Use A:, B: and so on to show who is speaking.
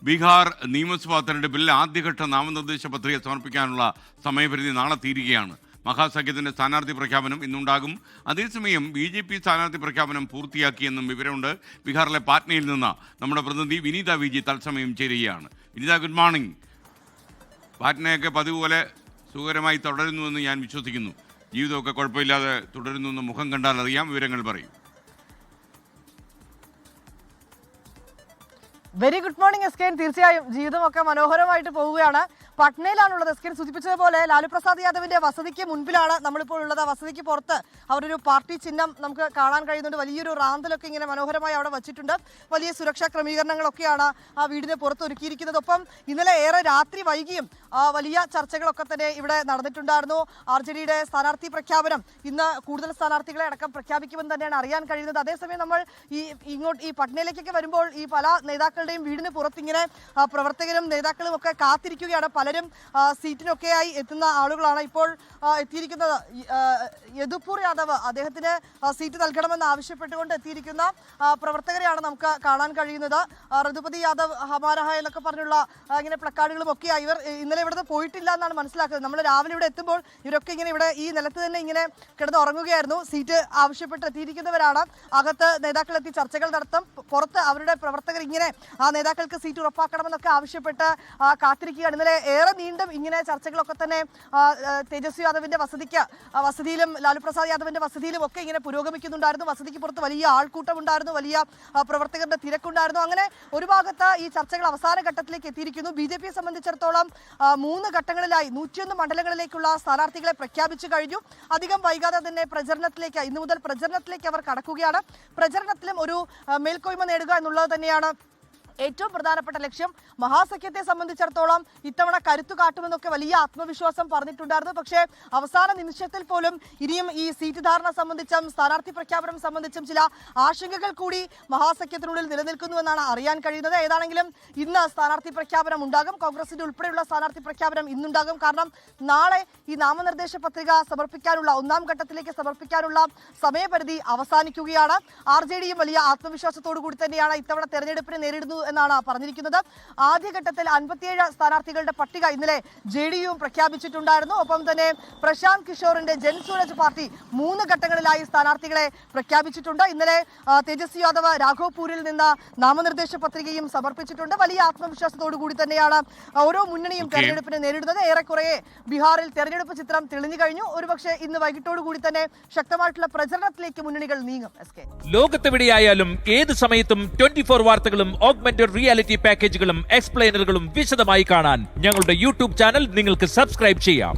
A: ബീഹാർ നിയമസഭാ തെരഞ്ഞെടുപ്പിൽ ആദ്യഘട്ട നാമനിർദ്ദേശ പത്രിക സമർപ്പിക്കാനുള്ള സമയപരിധി നാളെ തീരുകയാണ്. മഹാസഖ്യത്തിന്റെ സ്ഥാനാർത്ഥി പ്രഖ്യാപനം ഇന്നുണ്ടാകും. അതേസമയം BJP സ്ഥാനാർത്ഥി പ്രഖ്യാപനം പൂർത്തിയാക്കിയെന്നും വിവരമുണ്ട്. ബീഹാറിലെ പാറ്റ്നയിൽ നിന്ന് നമ്മുടെ പ്രതിനിധി വിനീത വിജി തത്സമയം ചേരുകയാണ്. വിനീത, ഗുഡ് മോർണിംഗ്. പാറ്റ്നയൊക്കെ പതിവ് പോലെ സുഖകരമായി തുടരുന്നുവെന്ന് ഞാൻ വിശ്വസിക്കുന്നു. ജീവിതമൊക്കെ കുഴപ്പമില്ലാതെ തുടരുന്നുവെന്ന് മുഖം കണ്ടാൽ അറിയാം. വിവരങ്ങൾ പറയും.
B: വെരി ഗുഡ് മോർണിംഗ് എസ്കേൻ. തീർച്ചയായും ജീവിതമൊക്കെ മനോഹരമായിട്ട് പോവുകയാണ്. പട്നയിലാണുള്ളത്. എസ്കേൻ സൂചിപ്പിച്ചതുപോലെ ലാലു പ്രസാദ് യാദവിന്റെ വസതിക്ക് മുൻപിലാണ് നമ്മളിപ്പോൾ ഉള്ളത്. വസതിക്ക് പുറത്ത് അവരൊരു പാർട്ടി ചിഹ്നം നമുക്ക് കാണാൻ കഴിയുന്നുണ്ട്. വലിയൊരു റാന്തലൊക്കെ ഇങ്ങനെ മനോഹരമായി അവിടെ വച്ചിട്ടുണ്ട്. വലിയ സുരക്ഷാ ക്രമീകരണങ്ങളൊക്കെയാണ് ആ വീടിന് പുറത്ത് ഒരുക്കിയിരിക്കുന്നത്. ഒപ്പം ഇന്നലെ ഏറെ രാത്രി വൈകിയും വലിയ ചർച്ചകളൊക്കെ തന്നെ ഇവിടെ നടന്നിട്ടുണ്ടായിരുന്നു. RJDയുടെ സ്ഥാനാർത്ഥി പ്രഖ്യാപനം ഇന്ന് കൂടുതൽ സ്ഥാനാർത്ഥികളെ അടക്കം പ്രഖ്യാപിക്കുമെന്ന് തന്നെയാണ് അറിയാൻ കഴിയുന്നത്. അതേസമയം നമ്മൾ ഈ പട്നയിലേക്കൊക്കെ വരുമ്പോൾ ഈ പല നേതാക്കളുടെയും വീടിന് പുറത്തിങ്ങനെ പ്രവർത്തകരും നേതാക്കളും ഒക്കെ കാത്തിരിക്കുകയാണ്. പലരും സീറ്റിനൊക്കെയായി എത്തുന്ന ആളുകളാണ്. ഇപ്പോൾ എത്തിയിരിക്കുന്നത് യദുപൂർ യാദവ്, അദ്ദേഹത്തിന് സീറ്റ് നൽകണമെന്ന് ആവശ്യപ്പെട്ടുകൊണ്ട് എത്തിയിരിക്കുന്ന പ്രവർത്തകരെയാണ് നമുക്ക് കാണാൻ കഴിയുന്നത്. ഋതുപതി യാദവ് ഹമാരഹ എന്നൊക്കെ പറഞ്ഞുള്ള ഇങ്ങനെ പ്ലക്കാർഡുകളും ഒക്കെയായി. ഇവർ ഇന്നലെ ഇവിടുന്ന് പോയിട്ടില്ല എന്നാണ് മനസ്സിലാക്കുന്നത്. നമ്മൾ രാവിലെ ഇവിടെ എത്തുമ്പോൾ ഇവരൊക്കെ ഇങ്ങനെ ഇവിടെ ഈ നിലത്ത് തന്നെ ഇങ്ങനെ കിടന്ന് ഉറങ്ങുകയായിരുന്നു. സീറ്റ് ആവശ്യപ്പെട്ട് എത്തിയിരിക്കുന്നവരാണ്. അകത്ത് നേതാക്കൾ എത്തി ചർച്ചകൾ നടത്തും. പുറത്ത് അവരുടെ പ്രവർത്തകർ ഇങ്ങനെ ആ നേതാക്കൾക്ക് സീറ്റ് ഉറപ്പാക്കണമെന്നൊക്കെ ആവശ്യപ്പെട്ട് കാത്തിരിക്കുകയാണ്. ഇന്നലെ ഏറെ നീണ്ടും ഇങ്ങനെ ചർച്ചകളൊക്കെ തന്നെ തേജസ്വി യാദവിന്റെ വസതിയിലും ലാലു പ്രസാദ് യാദവിന്റെ വസതിയിലും ഒക്കെ ഇങ്ങനെ പുരോഗമിക്കുന്നുണ്ടായിരുന്നു. വസതിക്ക് പുറത്ത് വലിയ ആൾക്കൂട്ടം ഉണ്ടായിരുന്നു, വലിയ പ്രവർത്തകരുടെ തിരക്കുണ്ടായിരുന്നു. അങ്ങനെ ഒരു ഭാഗത്ത് ഈ ചർച്ചകൾ അവസാന ഘട്ടത്തിലേക്ക് എത്തിയിരിക്കുന്നു. BJP സംബന്ധിച്ചിടത്തോളം 3 ഘട്ടങ്ങളിലായി 101 മണ്ഡലങ്ങളിലേക്കുള്ള സ്ഥാനാർത്ഥികളെ പ്രഖ്യാപിച്ചു കഴിഞ്ഞു. അധികം വൈകാതെ തന്നെ ഇന്നു മുതൽ പ്രചരണത്തിലേക്ക് അവർ കടക്കുകയാണ്. പ്രചരണത്തിലും ഒരു മേൽക്കോയ്മ നേടുക എന്നുള്ളത് തന്നെയാണ് ഏറ്റവും പ്രധാനപ്പെട്ട ലക്ഷ്യം. മഹാസഖ്യത്തെ സംബന്ധിച്ചിടത്തോളം ഇത്തവണ കരുത്തു കാട്ടുമെന്നൊക്കെ വലിയ ആത്മവിശ്വാസം പറഞ്ഞിട്ടുണ്ടായിരുന്നു. പക്ഷേ അവസാന നിമിഷത്തിൽ പോലും ഇനിയും ഈ സീറ്റ് ധാരണ സംബന്ധിച്ചും സ്ഥാനാർത്ഥി പ്രഖ്യാപനം സംബന്ധിച്ചും ചില ആശങ്കകൾ കൂടി മഹാസഖ്യത്തിനുള്ളിൽ നിലനിൽക്കുന്നുവെന്നാണ് അറിയാൻ കഴിയുന്നത്. ഏതാണെങ്കിലും ഇന്ന് സ്ഥാനാർത്ഥി പ്രഖ്യാപനം ഉണ്ടാകും. കോൺഗ്രസിന്റെ ഉൾപ്പെടെയുള്ള സ്ഥാനാർത്ഥി പ്രഖ്യാപനം ഇന്നുണ്ടാകും. കാരണം നാളെ ഈ നാമനിർദ്ദേശ പത്രിക സമർപ്പിക്കാനുള്ള 1ാം ഘട്ടത്തിലേക്ക് സമർപ്പിക്കാനുള്ള സമയപരിധി അവസാനിക്കുകയാണ്. RJDയും വലിയ ആത്മവിശ്വാസത്തോടു കൂടി തന്നെയാണ് ഇത്തവണ തെരഞ്ഞെടുപ്പിനെ നേരിടുന്നത് എന്നാണ് പറഞ്ഞിരിക്കുന്നത്. ആദ്യഘട്ടത്തിൽ 57 സ്ഥാനാർത്ഥികളുടെ പട്ടിക ഇന്നലെ JDU പ്രഖ്യാപിച്ചിട്ടുണ്ടായിരുന്നു. ഒപ്പം തന്നെ പ്രശാന്ത് കിഷോറിന്റെ ജൻസൂരജ് പാർട്ടി 3 ഘട്ടങ്ങളിലായി സ്ഥാനാർത്ഥികളെ പ്രഖ്യാപിച്ചിട്ടുണ്ട്. ഇന്നലെ തേജസ്വി യാദവ് രാഘോപൂരിൽ നിന്ന് നാമനിർദ്ദേശ പത്രികയും സമർപ്പിച്ചിട്ടുണ്ട്. വലിയ ആത്മവിശ്വാസത്തോടു കൂടി തന്നെയാണ് ഓരോ മുന്നണിയും തെരഞ്ഞെടുപ്പിനെ നേരിടുന്നത്. ഏറെക്കുറെ ബീഹാറിൽ തെരഞ്ഞെടുപ്പ് ചിത്രം തെളിഞ്ഞു കഴിഞ്ഞു. ഒരുപക്ഷെ ഇന്ന് വൈകിട്ടോടുകൂടി തന്നെ ശക്തമായിട്ടുള്ള പ്രചരണത്തിലേക്ക് മുന്നണികൾ നീങ്ങും.
C: ലോകത്തെവിടെയായാലും ഏത് സമയത്തും 24 വാർത്തകളും റിയാലിറ്റി പാക്കേജുകളും എക്സ്പ്ലെയിനറുകളും വിശദമായി കാണാൻ ഞങ്ങളുടെ YouTube ചാനൽ നിങ്ങൾക്ക് സബ്സ്ക്രൈബ് ചെയ്യാം.